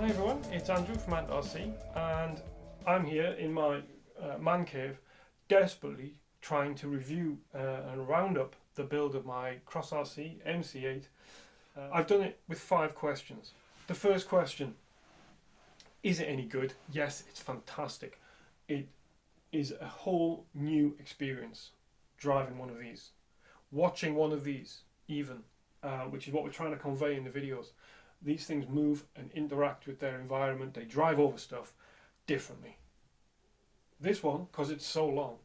Hi everyone, it's Andrew from RC, and I'm here in my man cave desperately trying to review and round up the build of my Cross RC MC8. I've done it with 5 questions. The first question, is it any good? Yes, it's fantastic. It is a whole new experience driving one of these, watching one of these even, which is what we're trying to convey in the videos. These things move and interact with their environment. They drive over stuff differently. This one, because it's so long,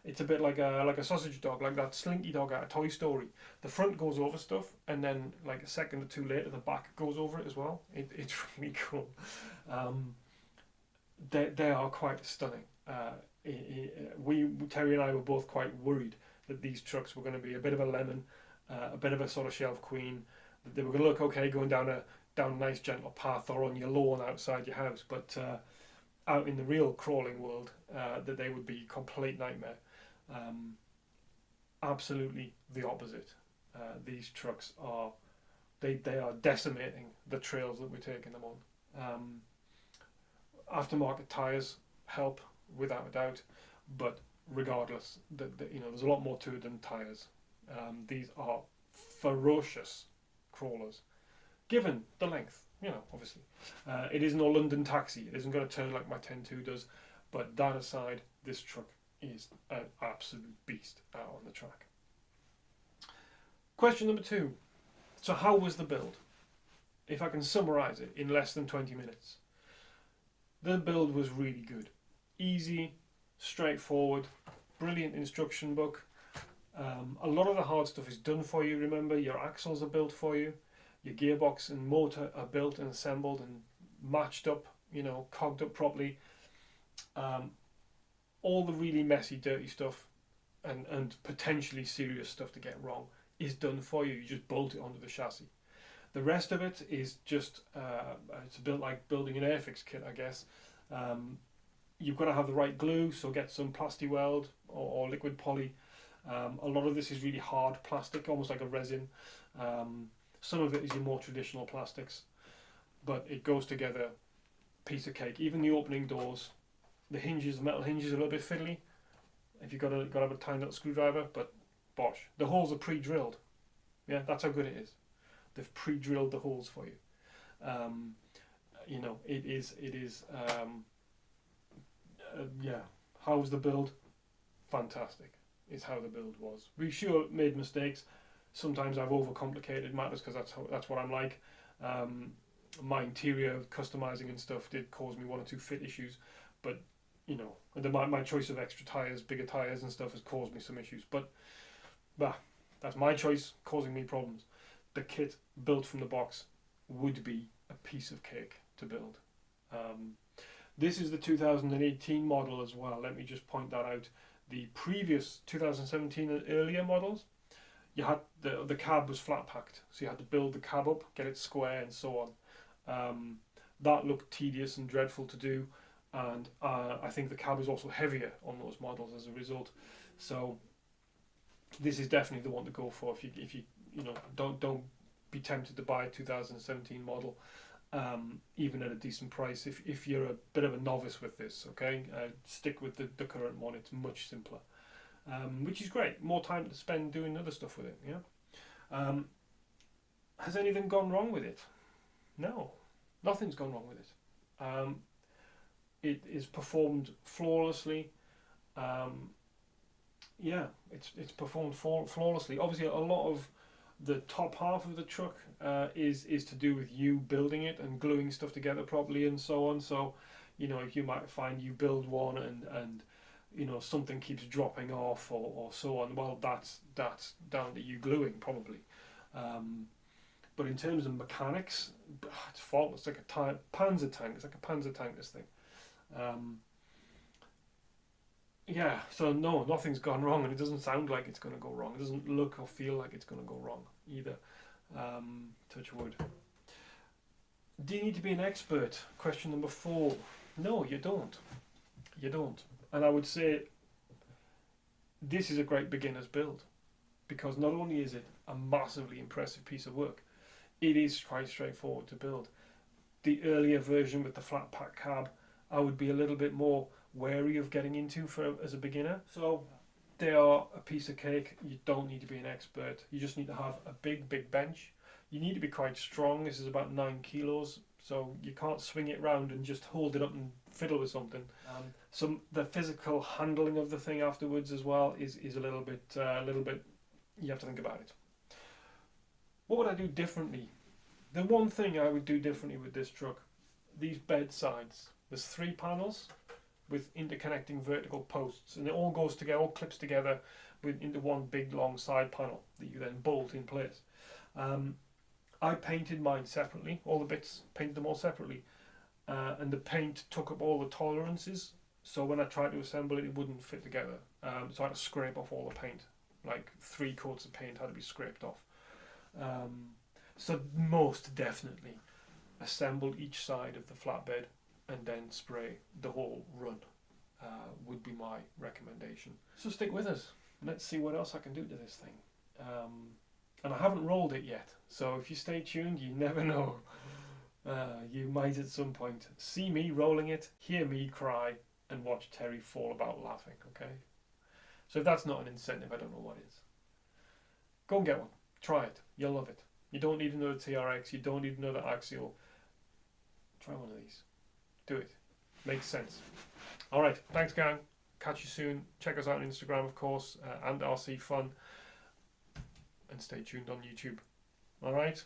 it's a bit like a sausage dog, like that Slinky dog out of Toy Story. The front goes over stuff, and then like a second or two later, the back goes over it as well. It's really cool. They are quite stunning. Terry and I were both quite worried that these trucks were going to be a bit of a lemon, a bit of a sort of shelf queen. That they were going to look okay going down a nice gentle path or on your lawn outside your house, but out in the real crawling world, that they would be a complete nightmare. Absolutely the opposite. These trucks are they are decimating the trails that we're taking them on. Aftermarket tyres help without a doubt, but regardless, there's a lot more to it than tyres. These are ferocious crawlers, given the length, obviously. It isn't a London taxi, it isn't going to turn like my 10.2 does, but that aside, this truck is an absolute beast out on the track. Question number 2. So how was the build? If I can summarise it in less than 20 minutes. The build was really good. Easy, straightforward, brilliant instruction book. A lot of the hard stuff is done for you. Remember, your axles are built for you, your gearbox and motor are built and assembled and matched up, cogged up properly. All the really messy, dirty stuff and potentially serious stuff to get wrong is done for you. You just bolt it onto the chassis. The rest of it is just, it's built like building an Airfix kit, I guess. You've got to have the right glue, so get some Plasti-Weld or liquid poly. A lot of this is really hard plastic, almost like a resin. Some of it is your more traditional plastics, but it goes together, piece of cake. Even the opening doors, the hinges, the metal hinges, are a little bit fiddly. If you've got to have a tiny little screwdriver, but bosh. The holes are pre-drilled. Yeah, that's how good it is. They've pre-drilled the holes for you. It is. Yeah. How was the build? Fantastic. Is how the build was. We sure made mistakes. Sometimes I've overcomplicated matters because that's what I'm like. My interior customizing and stuff did cause me 1 or 2 fit issues, but my choice of extra tires, bigger tires and stuff has caused me some issues. But that's my choice causing me problems. The kit built from the box would be a piece of cake to build. This is the 2018 model as well. Let me just point that out. The previous 2017 and earlier models, you had the cab was flat packed, so you had to build the cab up, get it square, and so on. That looked tedious and dreadful to do, and I think the cab is also heavier on those models as a result. So this is definitely the one to go for if you don't be tempted to buy a 2017 model. Even at a decent price, if you're a bit of a novice with this, okay, stick with the current one. It's much simpler, which is great. More time to spend doing other stuff with it. Yeah. Has anything gone wrong with it? No, nothing's gone wrong with it. It is performed flawlessly. Yeah, it's performed flawlessly. Obviously, a lot of the top half of the truck is to do with you building it and gluing stuff together properly and so on. So, if you might find you build one and something keeps dropping off or so on, well, that's down to you gluing probably. But in terms of mechanics, it's faultless. It's like a Panzer tank. It's like a Panzer tank, this thing. Yeah, so no, nothing's gone wrong, and it doesn't sound like it's going to go wrong. It doesn't look or feel like it's going to go wrong either. Touch wood. Do you need to be an expert? Question number 4. No, you don't. You don't. And I would say this is a great beginner's build, because not only is it a massively impressive piece of work, it is quite straightforward to build. the earlier version with the flat pack cab, I would be a little bit more wary of getting into as a beginner. So they are a piece of cake. You don't need to be an expert. You just need to have a big bench. You need to be quite strong. This is about 9 kilos, so you can't swing it round and just hold it up and fiddle with something. The physical handling of the thing afterwards as well is a little bit. You have to think about it. What would I do differently? The one thing I would do differently with this truck, these bed sides. There's 3 panels with interconnecting vertical posts, and it all goes together, all clips together into one big long side panel that you then bolt in place. I painted mine separately, all the bits, painted them all separately, and the paint took up all the tolerances, so when I tried to assemble it, it wouldn't fit together. So I had to scrape off all the paint, like 3 coats of paint had to be scraped off. So most definitely assemble each side of the flatbed and then spray the whole run would be my recommendation. So stick with us. Let's see what else I can do to this thing. And I haven't rolled it yet, so if you stay tuned, you never know. You might at some point see me rolling it, hear me cry, and watch Terry fall about laughing, okay? So if that's not an incentive, I don't know what is. Go and get one. Try it. You'll love it. You don't need another TRX. You don't need another Axial. Try one of these. Do it. Makes sense. All right. Thanks, gang. Catch you soon. Check us out on Instagram, of course, and RC Fun. And stay tuned on YouTube. All right.